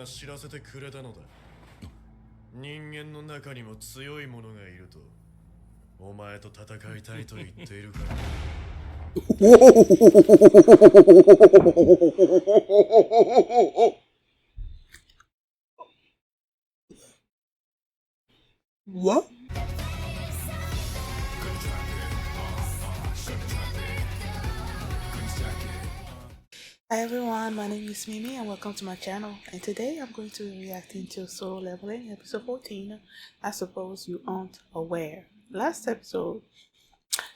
が知らせてくれたのだ。人間の中にも強い者がいるとお前と戦いたいと言っているから。What? Hi everyone, my name is Mimi and welcome to my channel, and today I'm going to be reacting to Solo Leveling episode 14. I suppose you aren't aware. Last episode,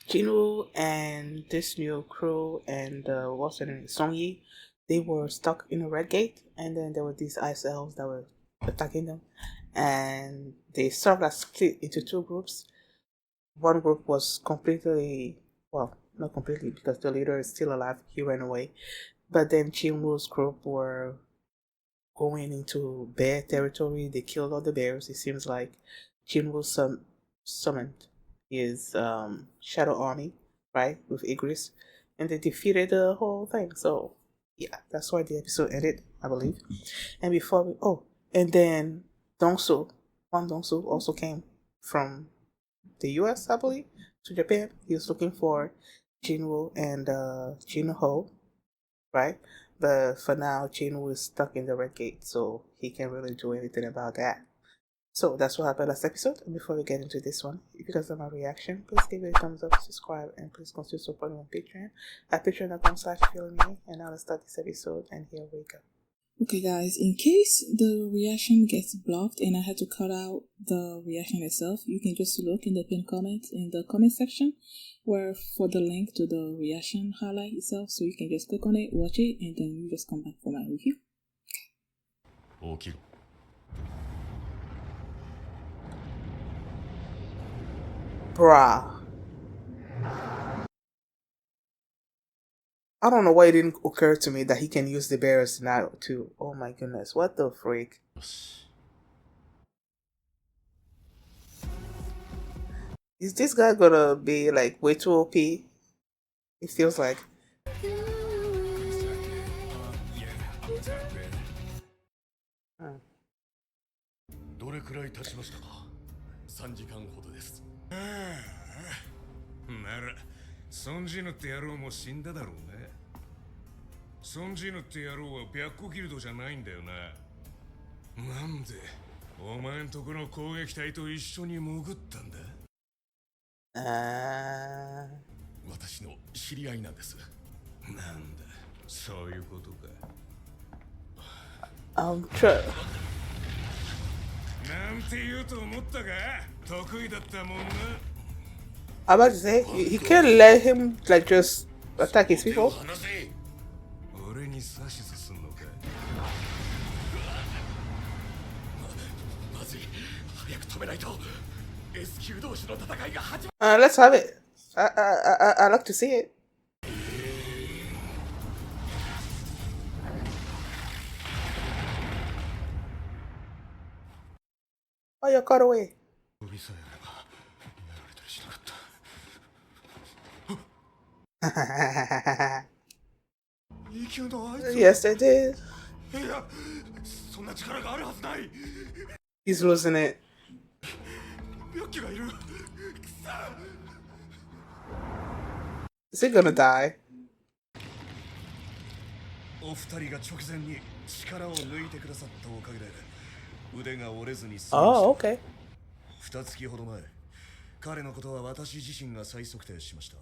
Jinwoo and this new crew and what's her name, Songyi, they were stuck in a red gate, and then there were these ice elves that were attacking them, and they sort of like split into two groups. One group was completely, well, not completely because the leader is still alive, he ran away. But then Jinwoo's group were going into bear territory. They killed all the bears. It seems like Jinwoo summoned his shadow army, right, with Igris, and they defeated the whole thing. So yeah, that's why the episode ended, I believe. And before we, and then Dongsoo, Dongsoo also came from the US, I believe, to Japan. He was looking for Jinwoo and Jinho, right? But for now, Jinwoo is stuck in the red gate, so he can't really do anything about that. So that's what happened last episode. And before we get into this one, if you guys like my reaction, please give it a thumbs up, subscribe, and please consider supporting me on Patreon at patreon.com/feelingme. And now let's start this episode, and here we go. Okay guys, in case the reaction gets blocked and I had to cut out the reaction itself, you can just look in the pinned comment in the comment section where for the link to the reaction highlight itself, so you can just click on it, watch it, and then you just come back for my review. Okay. Bruh. I don't know why it didn't occur to me that he can use the bears now too. Oh my goodness, what the freak? Is this guy gonna be like way too OP? It feels like. Sonjinu って野郎も死んだだろうね。Sonjinu って野郎は白虎ギルドじゃないんだよな。なんでお前んとこの攻撃隊と一緒に潜ったんだ？私の知り合いなんです。なんだ、そういうことか。なんて言うと思ったか？得意だったもんな。I'm about to say, he can't let him like just attack his people. Let's have it. I like to see it. Oh, you're cut away. Yes, they did. He's losing it. Is he gonna die? Oh, okay. 彼のことは私自身が再測定しました。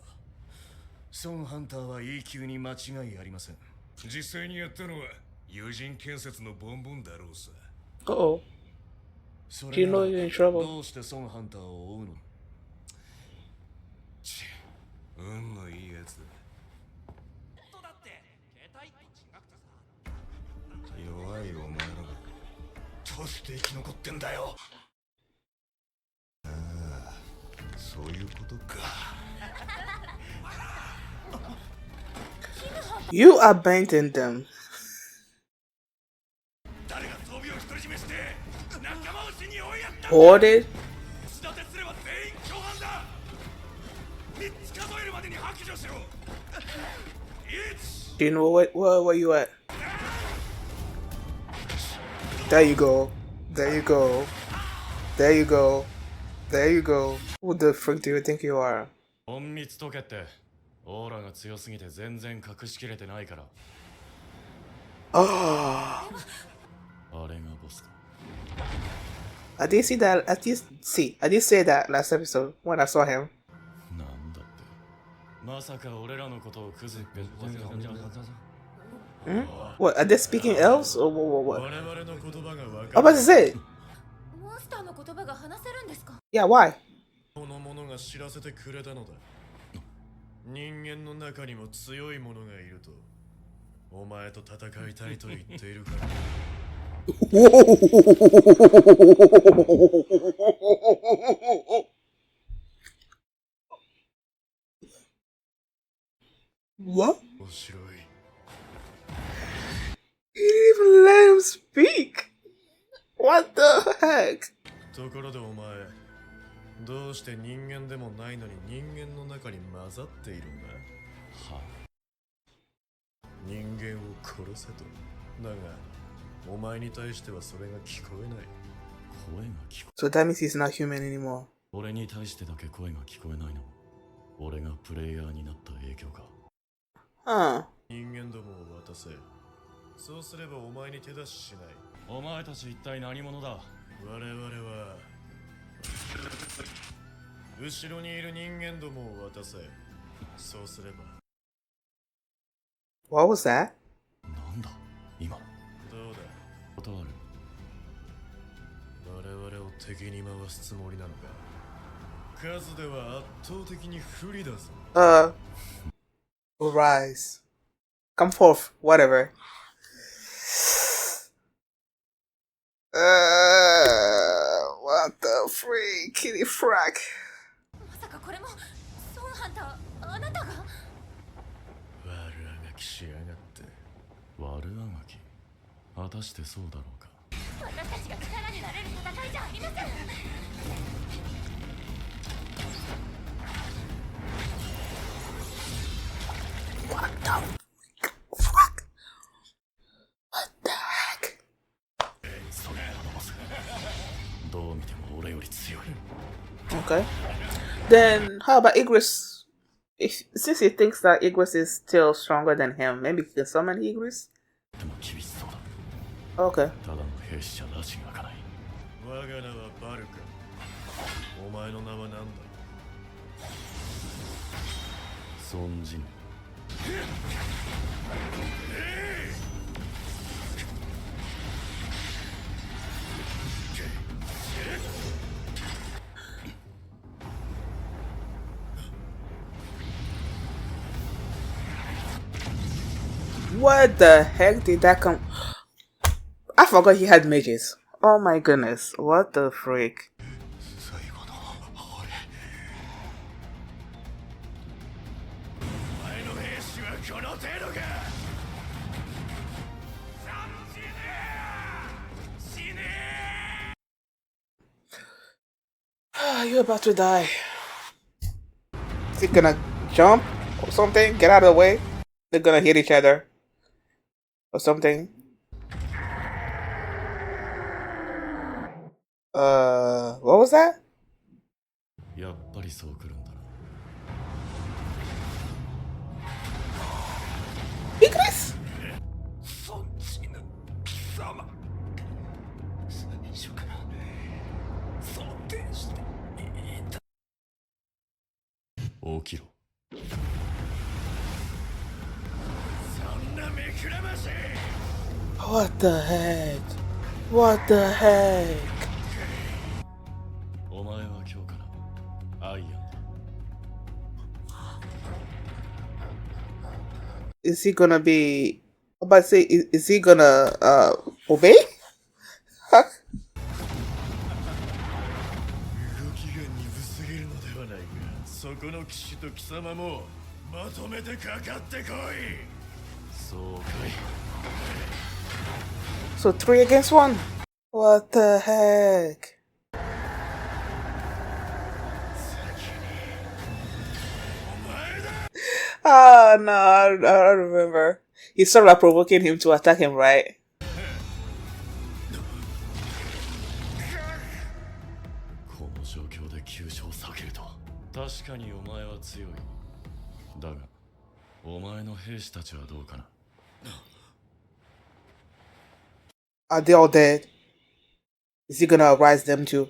孫ハンターは E 級に間違いありません。実際にやったのは友人建設のボンボンだろうさ。Uh-oh. Do you know you're in trouble? どうして孫ハンターを追うの？運のいいやつだ。弱いお前らがどうして生き残ってんだよ。ああ、そういうことか。You are baiting them. Hoarded? Do you know where you at? There you go. There you go. There you go. There you go. Who the frick do you think you are? 隠密解けってオーラが強すぎて全然隠しきれてないから。 Oh, あれがボスか。 I did see that. I did say that last episode when I saw him. なんだって。まさか俺らのことをクズって。 What, are they speaking elves? Or what? 我々の言葉が分 I'm か about る。 to say. モンスターの言葉が話せるんですか？ Yeah, why? この者が知らせてくれたのだ。人間の中にも強い者がいると。お前と戦いたいと言っているから。 What? 面白い。 He didn't even let him speak. What the heck? ところでお前、どうして人間でもないのに人間の中に混ざっているんだ？は？人間を殺せと。だが、お前に対してはそれが聞こえない。声が聞こえ。 So that means he's not human anymore. 俺に対してだけ声が聞こえないの。俺がプレイヤーになった影響か。 Huh. 人間どもを渡せ。そうすればお前に手出ししない。お前たち一体何者だ？我々は後ろにいる人間どもを渡せ。そうすれば。 What was that? なんだ今。どうだ断る。我々を敵に回すつもりなのか。数では圧倒的に不利だぞ。Rise. Come forth. Whatever. What the freak? Kitty frack. まさかこれもソンハンター、あなたが？悪あがきしやがって。悪あがき？果たしてそうだろうか。私たちが力になれる戦いじゃありません。 What the fuck? What the heck? それどう見ても俺より強い。 Okay. Then how about Igris? Since he thinks that Igris is still stronger than him, maybe he can summon Igris? でも厳しそうだ。 Okay. ただの兵士じゃ拉致が開かない。我が名はバルカ。お前の名は何だ？孫ジン。 What the heck did that come? I forgot he had mages. Oh my goodness. What the freak? 最後の俺。お前の兵士はこの程度か。死ね。 You're about to die. Is he gonna jump or something? Get out of the way? They're gonna hit each other or something. What was that? やっぱりそう来るんだな。 Igris? 孫ジヌ貴様。最初から想定していた。起きろ。そんな目くらまし。 What the heck? What the heck? お前は今日からアイアンだ。 Is he gonna be? I'm about to say, is he gonna obey? Huh? 動きが鈍すぎるのではないか。そこの騎士と貴様もまとめてかかってこい。そうかい。 So 3 against 1. What the heck? Oh no, I don't remember. He's sort of like provoking him to attack him, right? 状況で急所を避けるとは。確かにお前は強い。だがお前の兵士たちはどうかな。 Are they all dead? Is he gonna arise them too?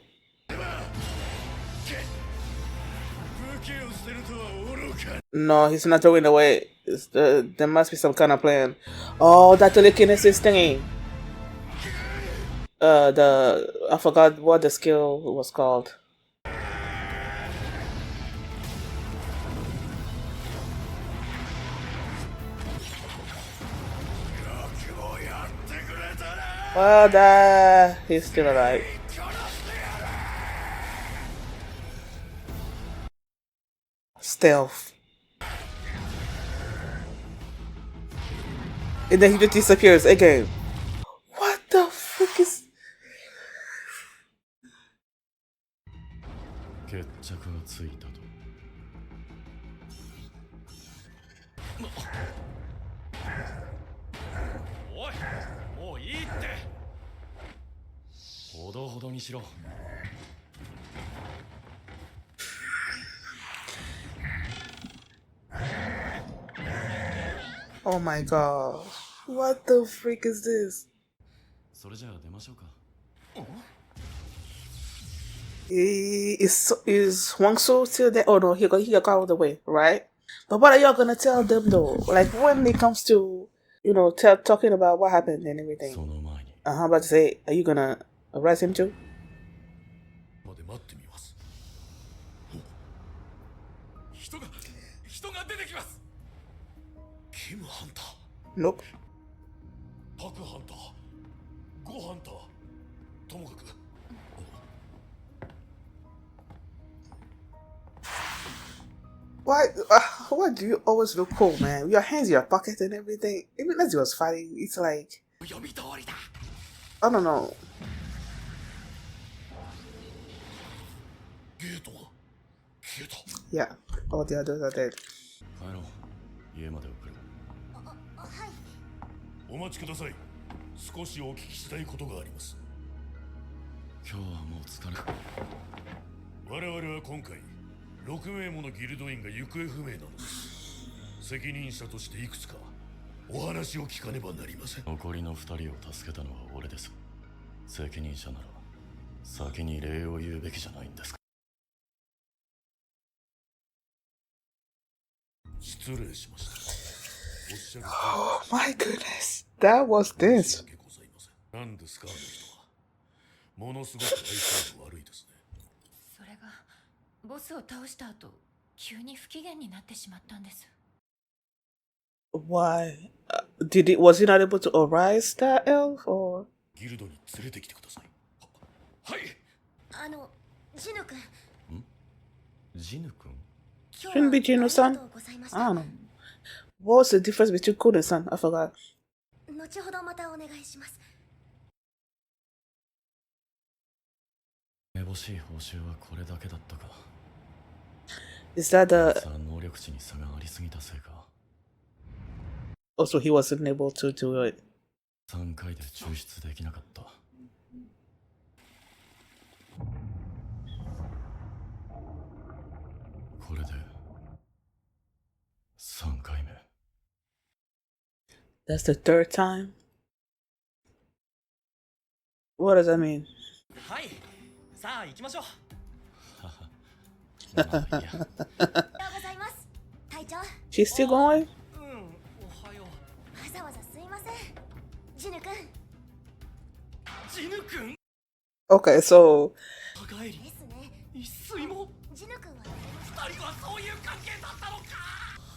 No, he's not throwing away. There must be some kind of plan. Oh, that telekinesis thingy. I forgot what the skill was called. Well, he's still alive. Stealth. And then he just disappears again. What the frick is... 決着がついたと。おい、もういいって。ほどほどにしろ。Oh my god. What the freak is this? それじゃあ出ましょうか。Is Dongsoo still there? Oh no, he got out of the way, right? But what are y'all gonna tell them though? Like when it comes to, talking about what happened and everything. I'm about to say, are you gonna arrest him too? Nope. Why do you always look cool, man? Your hands in your pocket and everything. Even as he was fighting, it's like, I don't know. Yeah, all the others are dead. 家まで送る。はい。お待ちください。少しお聞きしたいことがあります。今日はもう疲れ。我々は今回6名ものギルド員が行方不明なのです。責任者としていくつかお話を聞かねばなりません。残りの2人を助けたのは俺です。責任者なら先に礼を言うべきじゃないんですか。失礼しました。Oh my goodness, that was this. 何ですかあの人は。ものすごく相性が悪いですね。それがボスを倒した後、急に不機嫌になってしまったんです。Why? Was he not able to arise that elf or? ギルドに連れてきてください。はい。ジヌ君。ジヌ君? Shouldn't be Jinwoo-san. I don't know. What was the difference between Kun and San? I forgot. 後ほどまたお願いします。めぼしい報酬はこれだけだったか。Is that the? 能力値に差がありすぎたせいか。Also, he wasn't able to do it. 3回で抽出できなかった。これで3回目。That's the third time? What does that mean? はい、さあ行きましょう。おはようございます、隊長。She's still going? うん、おはよう。わざわざすいません、ジヌ君。ジヌ君 Okay, so 高いりですね。一睡もジヌ君は二人はそういう関係だったのか。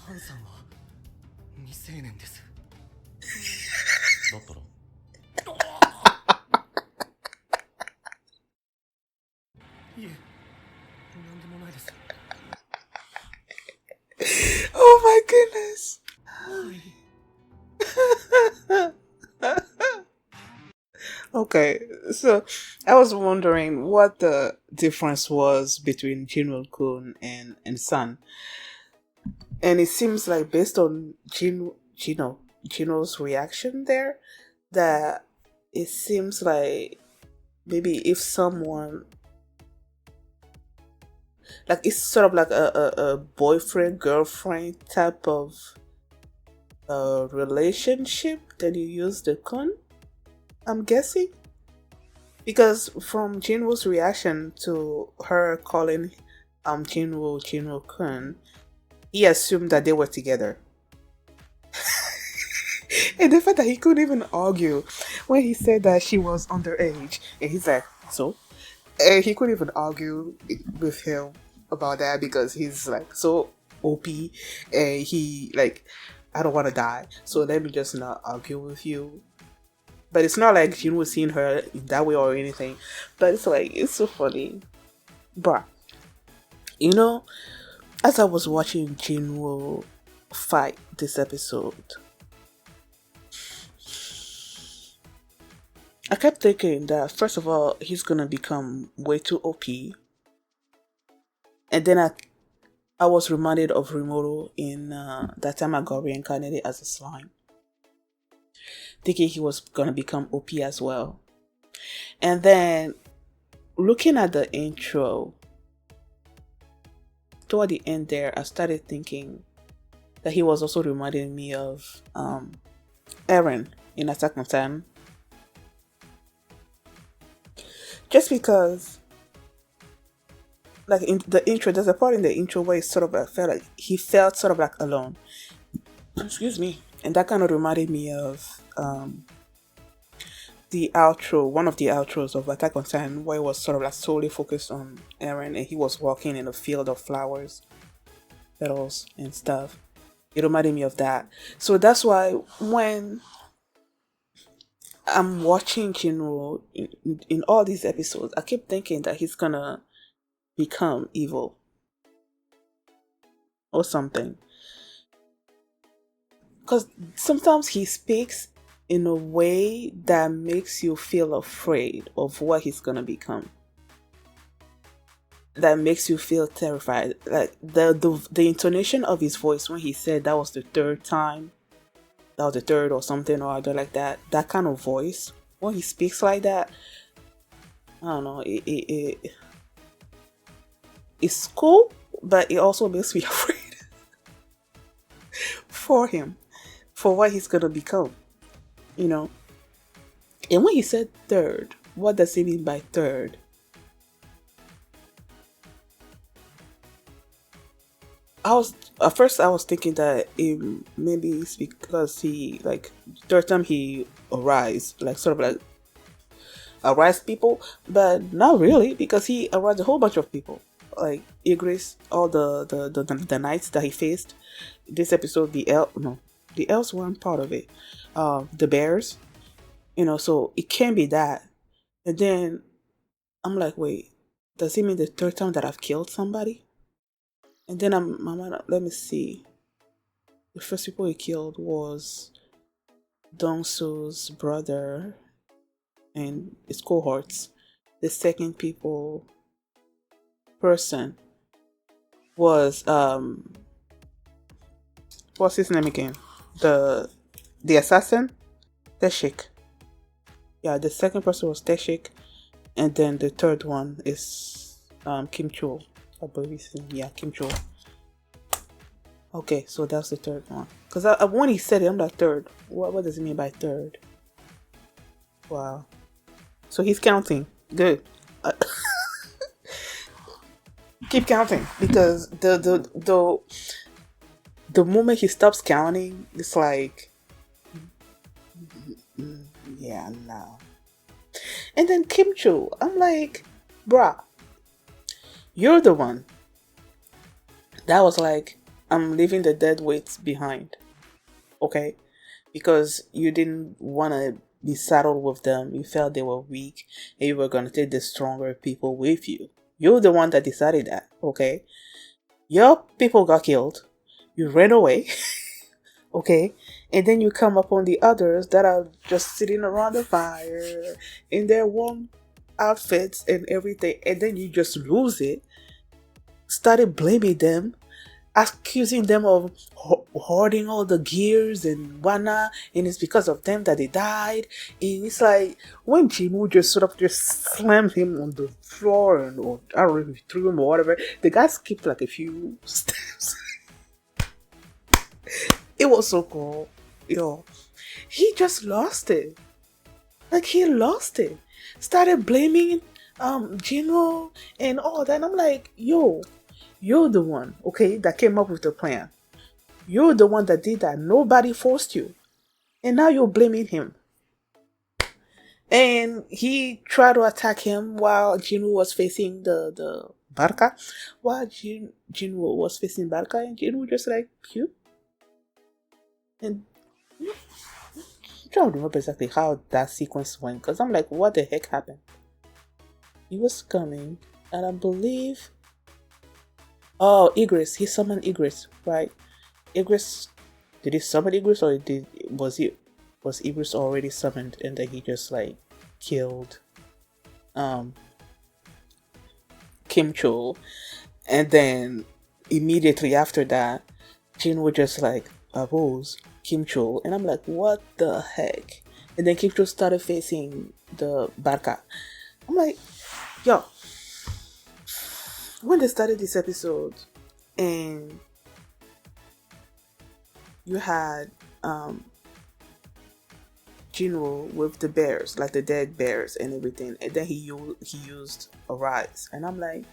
ハンさんは未成年です。だったらいえ、なんでもないです。oh my goodness. はい。Okay, so I was wondering what the difference was between Jinwoo-kun and Sun. And it seems like based on Jinwoo's reaction there, that it seems like maybe if someone like it's sort of like a boyfriend girlfriend type of relationship that you use the kun, I'm guessing, because from Jinwoo's reaction to her calling Jinwoo kun, he assumed that they were together. And the fact that he couldn't even argue when he said that she was underage, and he's like, so? And he couldn't even argue with him about that because he's like so OP, and he like, I don't want to die, so let me just not argue with you. But it's not like Jin was seeing her in that way or anything. But it's like, it's so funny. Bruh. You know, as I was watching Jinwoo fight this episode, I kept thinking that first of all, he's gonna become way too OP. And then I was reminded of Rimuru in that time I got reincarnated as a slime, thinking he was gonna become OP as well. And then looking at the intro, toward the end there, I started thinking that he was also reminding me of Eren in Attack on Titan. Just because, like in the intro, there's a part in the intro where he felt sort of like alone. Excuse me. And that kind of reminded me of the outro, one of the outros of Attack on Titan, where it was sort of like solely focused on Eren and he was walking in a field of flowers, petals and stuff. It reminded me of that. So that's why when I'm watching Jinwoo in all these episodes, I keep thinking that he's gonna become evil or something. Because sometimes he speaks in a way that makes you feel afraid of what he's gonna become. That makes you feel terrified. Like the intonation of his voice when he said that was the third time, that was the third or something or other like that. That kind of voice when he speaks like that, I don't know. It's cool, but it also makes me afraid for him, for what he's gonna become. You know. And when he said third, what does he mean by third? At first I was thinking that maybe it's because he, like, third time he arise, like sort of like arise people, but not really, because he arised a whole bunch of people, like Igris, all the knights that he faced. This episode, the elves weren't part of it. The bears, so it can't be that. And then I'm like, wait, does it mean the third time that I've killed somebody? And then let me see. The first people he killed was Dongsoo's brother and his cohorts. The second person was what's his name again? The assassin? Teshik. Yeah, the second person was Teshik, and then the third one is Kimchul. I believe his name. Yeah, Kimchul. Okay, so that's the third one. Because when he said it, I'm like, third. What does it mean by third? Wow. So he's counting. Good. Keep counting, because the moment he stops counting, it's like, yeah, no. And then Kimchul, I'm like, bruh, you're the one that was like, I'm leaving the dead weights behind, okay? Because you didn't want to be saddled with them. You felt they were weak, and you were going to take the stronger people with you. You're the one that decided that, okay? Your people got killed. You ran away, okay? And then you come upon the others that are just sitting around the fire in their warm outfits and everything, and then you just lose it. Started blaming them accusing them of hoarding all the gears and whatnot, and it's because of them that they died. And it's like when Jinwoo just sort of just slammed him on the floor, and or I don't know if he threw him or whatever, the guy skipped like a few steps. It was so cool. Yo, he just lost it. Like he lost it. Started blaming Jinho and all that. And I'm like, yo, you're the one, okay, that came up with the plan. You're the one that did that. Nobody forced you. And now you're blaming him. And he tried to attack him while Jinwoo was facing the Barca. While Jinwoo was facing Barca, and Jinwoo just like, you. And I'm trying to remember exactly how that sequence went, because I'm like, what the heck happened? He was coming, and I believe, oh, Igris, he summoned Igris, right? Igris, did he summon Igris, or was Igris already summoned, and then he just like killed Kimchul, and then immediately after that, Jin was just like arose Kimchul, and I'm like, what the heck? And then Kimchul started facing the Barca. I'm like, yo, when they started this episode, and you had Jinwoo with the bears, like the dead bears and everything, and then he used a rise, and I'm like,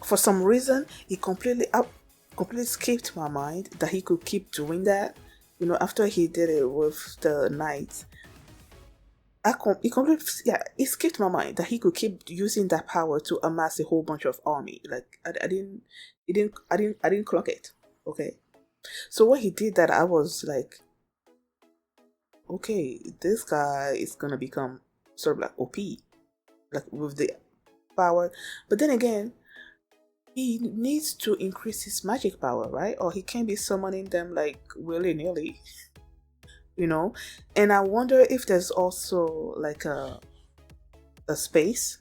for some reason, it completely skipped my mind that he could keep doing that. You know, after he did it with the knights, it skipped my mind that he could keep using that power to amass a whole bunch of army. Like I didn't clock it. Okay, so when he did that, I was like, okay, this guy is gonna become sort of like OP, like with the power. But then again, he needs to increase his magic power, right? Or he can't be summoning them like willy-nilly, you know? And I wonder if there's also like a space,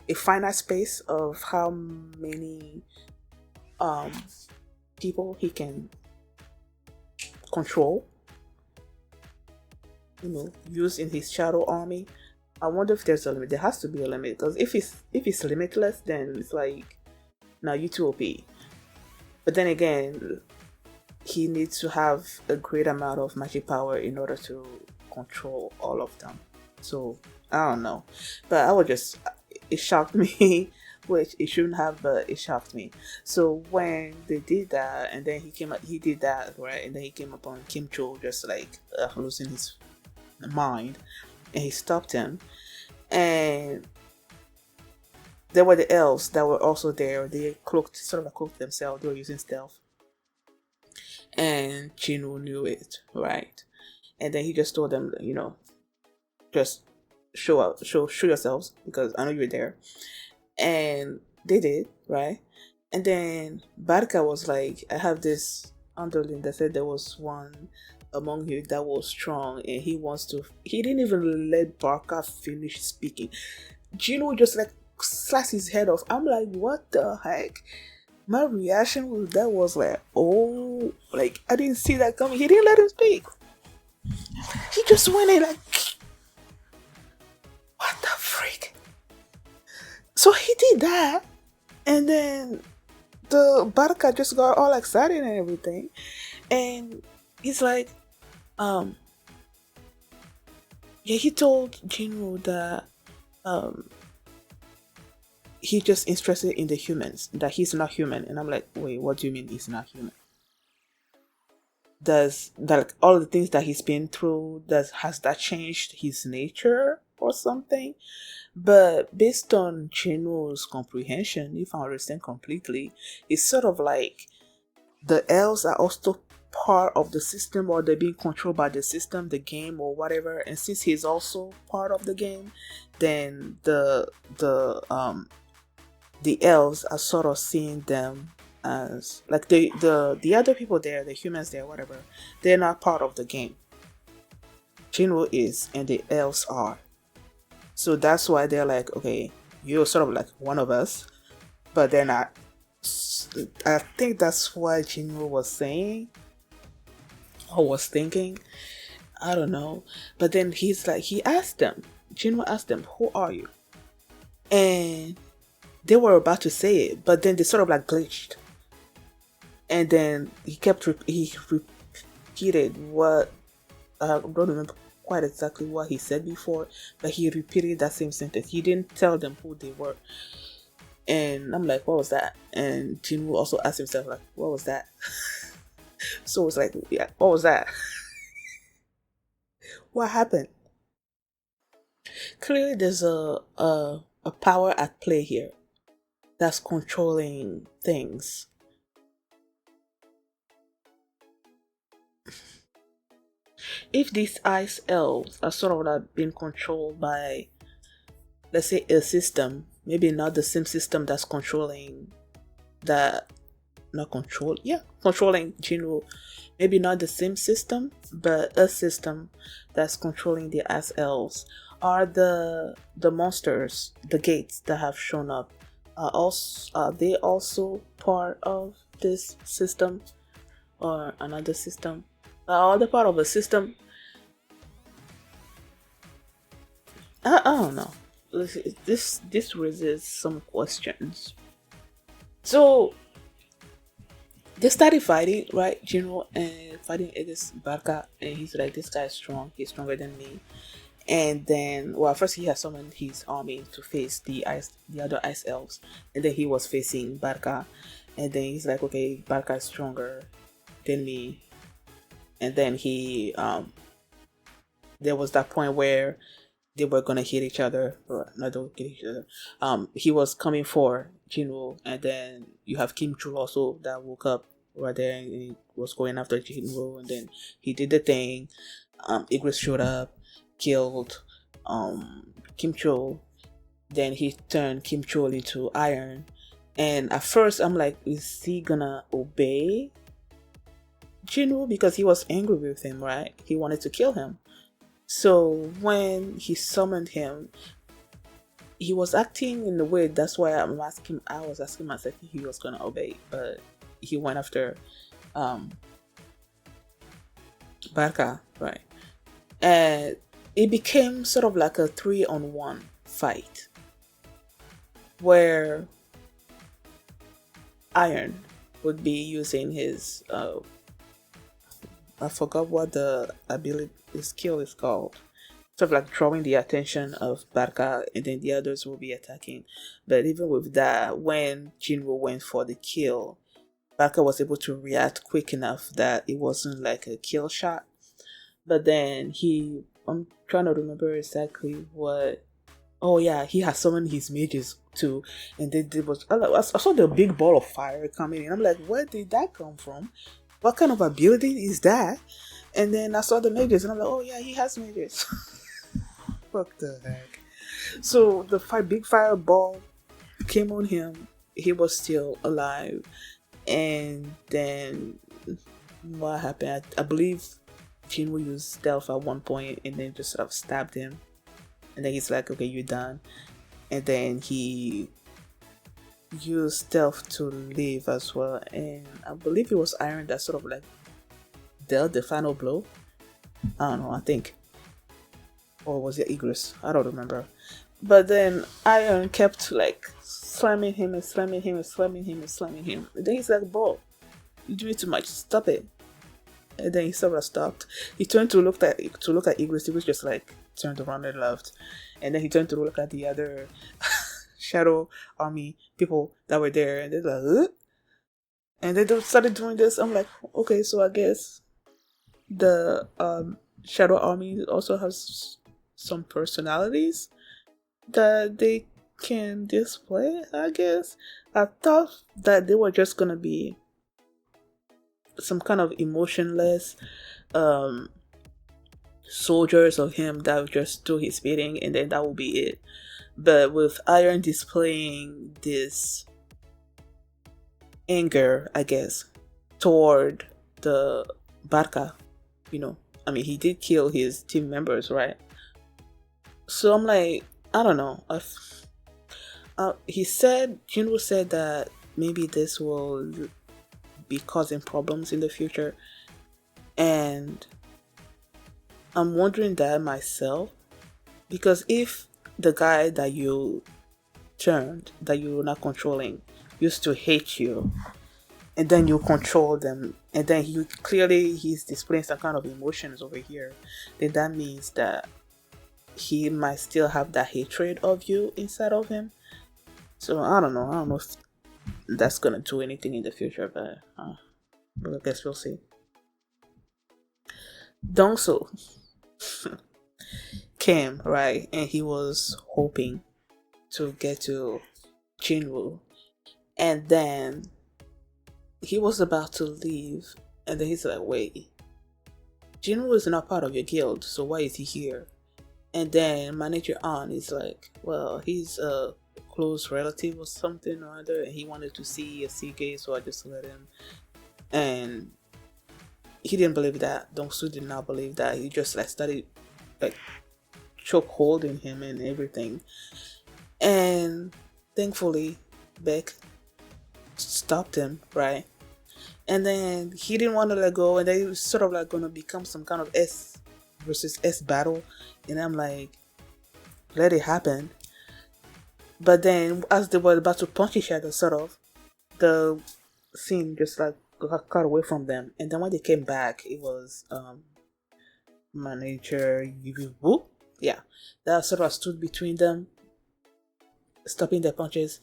a finite space of how many people he can control, you know, use in his shadow army. I wonder if there's a limit. There has to be a limit, because if it's limitless, then it's like, now you too OP. But then again, he needs to have a great amount of magic power in order to control all of them. So I don't know, but it shocked me, which it shouldn't have, but it shocked me. So when they did that, and then he did that, right, and then he came upon Kimchul just like losing his mind, and he stopped him, and there were the elves that were also there. They sort of cloaked themselves. They were using stealth. And Jinwoo knew it, right? And then he just told them, you know, just show yourselves, because I know you're there. And they did, right? And then Barca was like, I have this underling that said there was one among you that was strong, and he didn't even let Barca finish speaking. Jinwoo just like slice his head off. I'm like, what the heck? My reaction with that was like, oh, like I didn't see that coming. He didn't let him speak. He just went in like, what the freak? So he did that, and then the Barca just got all excited and everything, and he's like, yeah, he told Jinwoo that he's just interested in the humans, that he's not human. And I'm like, wait, what do you mean he's not human? Does that, like, all the things that he's been through, has that changed his nature or something? But based on Jinwoo's comprehension, if I understand completely, it's sort of like the elves are also part of the system, or they're being controlled by the system, the game, or whatever. And since he's also part of the game, then the elves are sort of seeing them as like the other people there, the humans there, whatever. They're not part of the game. Jinwoo is, and the elves are. So that's why they're like, okay, you're sort of like one of us, but they're not. I think that's what Jinwoo was saying or was thinking. I don't know. But then he asked them, Jinwoo asked them, who are you? And they were about to say it, but then they sort of like glitched. And then he repeated what, I don't remember quite exactly what he said before, but he repeated that same sentence. He didn't tell them who they were. And I'm like, what was that? And Jinwoo also asked himself, like, what was that? So it's like, yeah, what was that? What happened? Clearly there's a power at play here that's controlling things. If these ice elves are sort of like being controlled by, let's say, a system, maybe not the same system that's controlling controlling Jinwoo, maybe not the same system, but a system that's controlling the ice elves. Are the monsters, the gates that have shown up, are they also part of this system or another system? Are they part of a system? I don't know. This raises some questions. So they started fighting, right? Jinwoo and fighting against Barca, and he's like, this guy is strong. He's stronger than me. And then, well, first he had summoned his army to face the other ice elves, and then he was facing Barca, and then he's like, okay, Barca is stronger than me. And then there was that point where they were gonna hit each other, or not, they would hit each other. He was coming for Jinwoo, and then you have Kimchul also that woke up right there, and he was going after Jinwoo, and then he did the thing. Igris showed up, killed Kimchul. Then he turned Kimchul into iron, and at first I'm like, is he gonna obey Jinwoo? Because he was angry with him, right? He wanted to kill him. So when he summoned him, he was acting in the way, that's why I was asking myself if he was gonna obey, but he went after Barca, right? And it became sort of like a 3-on-1 fight where Iron would be using his I forgot what the skill is called. Sort of like drawing the attention of Barca, and then the others will be attacking. But even with that, when Jinwoo went for the kill, Barca was able to react quick enough that it wasn't like a kill shot. But then I'm trying to remember exactly what. Oh yeah, he has summoned his mages too, and then I saw the big ball of fire coming in. I'm like, where did that come from? What kind of ability is that? And then I saw the mages, and I'm like, oh yeah, he has mages. What the heck? So the big fireball came on him. He was still alive, and then what happened? I believe Jinwoo used stealth at one point, and then just sort of stabbed him. And then he's like, okay, you're done. And then he used stealth to leave as well. And I believe it was Iron that sort of like dealt the final blow. I don't know, I think. Or was it Igris? I don't remember. But then Iron kept like slamming him and slamming him and slamming him and slamming him. And then he's like, bro, you're doing too much. Stop it. And then he sort of stopped. He turned to look at Igris. He was just like turned around and left. And then he turned to look at the other shadow army people that were there, and they're like, huh? And they started doing this. I'm like, okay, so I guess the shadow army also has some personalities that they can display, I guess. I thought that they were just gonna be some kind of emotionless soldiers of him that would just do his bidding, and then that will be it. But with Iron displaying this anger, I guess, toward the Barca, I mean, he did kill his team members, right? So I'm like, I don't know. Jinwoo said that maybe this will be causing problems in the future. And I'm wondering that myself, because if the guy that you that you're not controlling used to hate you, and then you control them, and then he's displaying some kind of emotions over here, then that means that he might still have that hatred of you inside of him. So I don't know if that's gonna do anything in the future, but I guess we'll see. Dongsoo came, right, and he was hoping to get to Jinwoo, and then he was about to leave, and then he's like, wait, Jinwoo is not part of your guild, so why is he here? And then manager An is like, well, he's a close relative or something or other, and he wanted to see a CK, so I just let him. And he didn't believe that. Dongsoo did not believe that. He just like started like choke holding him and everything. And thankfully, Baek stopped him, right? And then he didn't want to let go, and then it was sort of like gonna become some kind of S versus S battle. And I'm like, let it happen. But then as they were about to punch each other, sort of, the scene just like got cut away from them. And then when they came back, it was manager Jinwoo, yeah, that sort of stood between them, stopping their punches,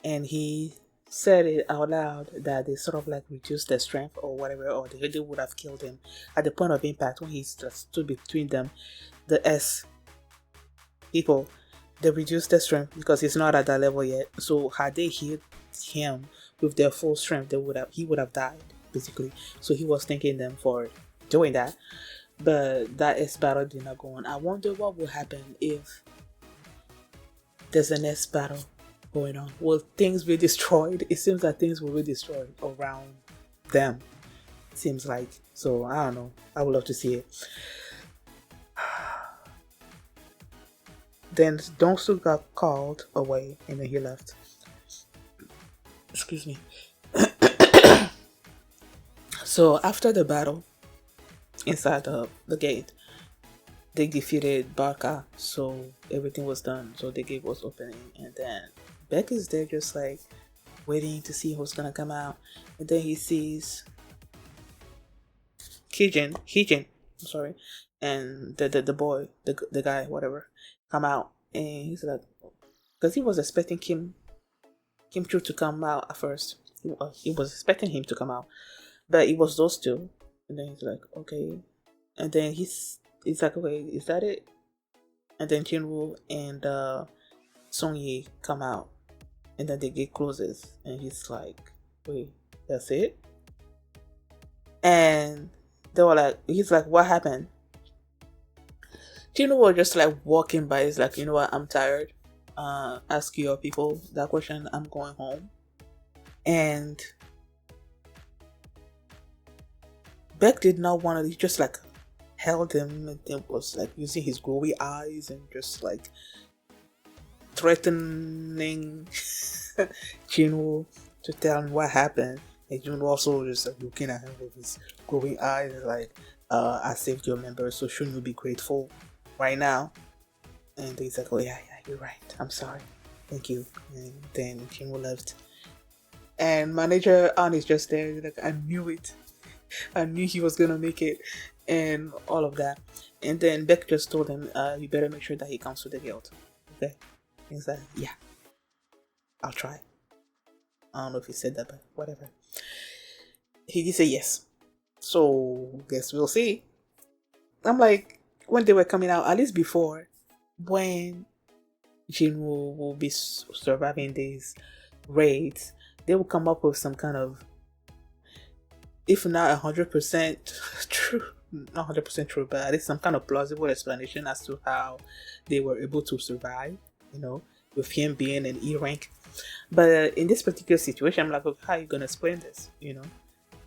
and he said it out loud that they sort of like reduced their strength or whatever, or they would have killed him at the point of impact. When he stood between them, the S people, they reduced their strength because he's not at that level yet. So had they hit him with their full strength, he would have died basically. So he was thanking them for doing that. But that S battle did not go on. I wonder what will happen if there's an S battle going on. Will things be destroyed? It seems that things will be destroyed around them. It seems like. So I don't know. I would love to see it. Then Dongsoo got called away and then he left. Excuse me. So after the battle inside the gate, they defeated Barca, so everything was done. So the gate was opening, and then Baek is there just like waiting to see who's gonna come out. And then he sees Hijin, I'm sorry, and the boy, the guy, whatever, come out, and he's like, because he was expecting Kimchul to come out at first. He was expecting him to come out, but it was those two. And then he's like, okay, and then he's like, okay, is that it? And then Jinwoo and Songyi come out, and then the gate closes, and he's like, wait, that's it? And they were like, he's like, what happened? Jinwoo was just like walking by. He's like, you know what, I'm tired. Ask your people that question. I'm going home. And Baek did not want to. He just like held him, and then was like using his glowy eyes and just like threatening Jinwoo to tell him what happened. And Jinwoo also just like looking at him with his glowing eyes, like, I saved your members, so shouldn't you be grateful right now? And he's like, oh yeah, you're right, I'm sorry, thank you. And then Jinwoo left, and manager An is just there. He's like, I knew it, I knew he was gonna make it, and all of that. And then Baek just told him, you better make sure that he comes to the guild, okay? And he's like, yeah, I'll try. I don't know if he said that, but whatever. He did say yes. So, guess we'll see. I'm like, when they were coming out, at least before, when Jinwoo will be surviving these raids, they will come up with some kind of, if not 100% true, not 100% true, but at least some kind of plausible explanation as to how they were able to survive, with him being an E rank. But in this particular situation, I'm like, okay, how are you gonna explain this,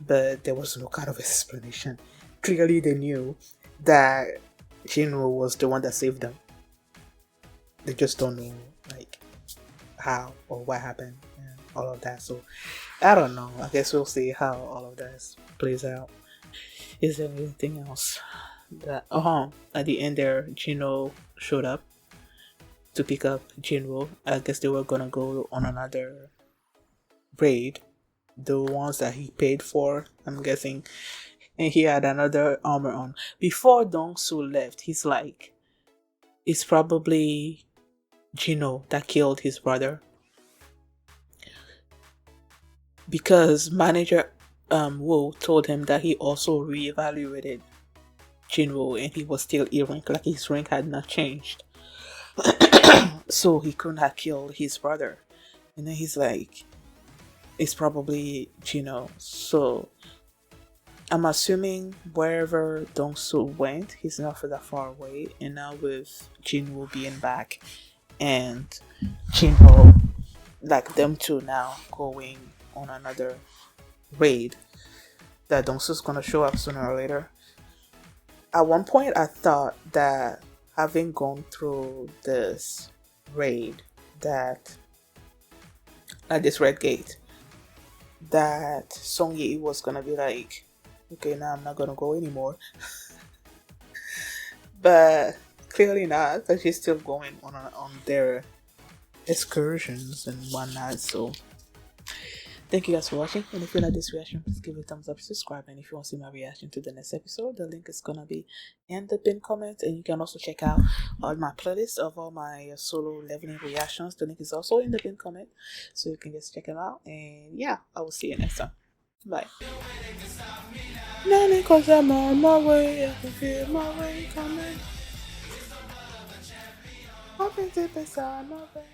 But there was no kind of explanation. Clearly they knew that Jinwoo was the one that saved them. They just don't know, like, how or what happened. Yeah. all of that. So I don't know. I guess we'll see how all of that plays out. Is there anything else that at the end there Jinho showed up to pick up Jinwoo? I guess they were gonna go on another raid, the ones that he paid for, I'm guessing, and he had another armor on. Before Dongsoo left, he's like, it's probably Jinho that killed his brother, because manager Woo told him that he also reevaluated Jinwoo and he was still A rank, like his rank had not changed. So he couldn't have killed his brother. And then he's like, it's probably Jinho. So I'm assuming wherever Dongsoo went, he's not that far away. And now with Jinwoo being back and Jinho, like them two now going on another raid, that Dongsoo's gonna show up sooner or later. At one point I thought that having gone through this raid, that at this red gate, that Song Yi was gonna be like, okay, now I'm not gonna go anymore. But clearly not, because she's still going on their excursions and whatnot. So thank you guys for watching, and if you like this reaction, please give it a thumbs up, subscribe, and if you want to see my reaction to the next episode, the link is gonna be in the pinned comment, and you can also check out all my playlist of all my solo leveling reactions. The link is also in the pinned comment, so you can just check them out, and yeah, I will see you next time. Bye. Nanny, cause I'm on my way, I can feel my way coming. I've been deep inside my way.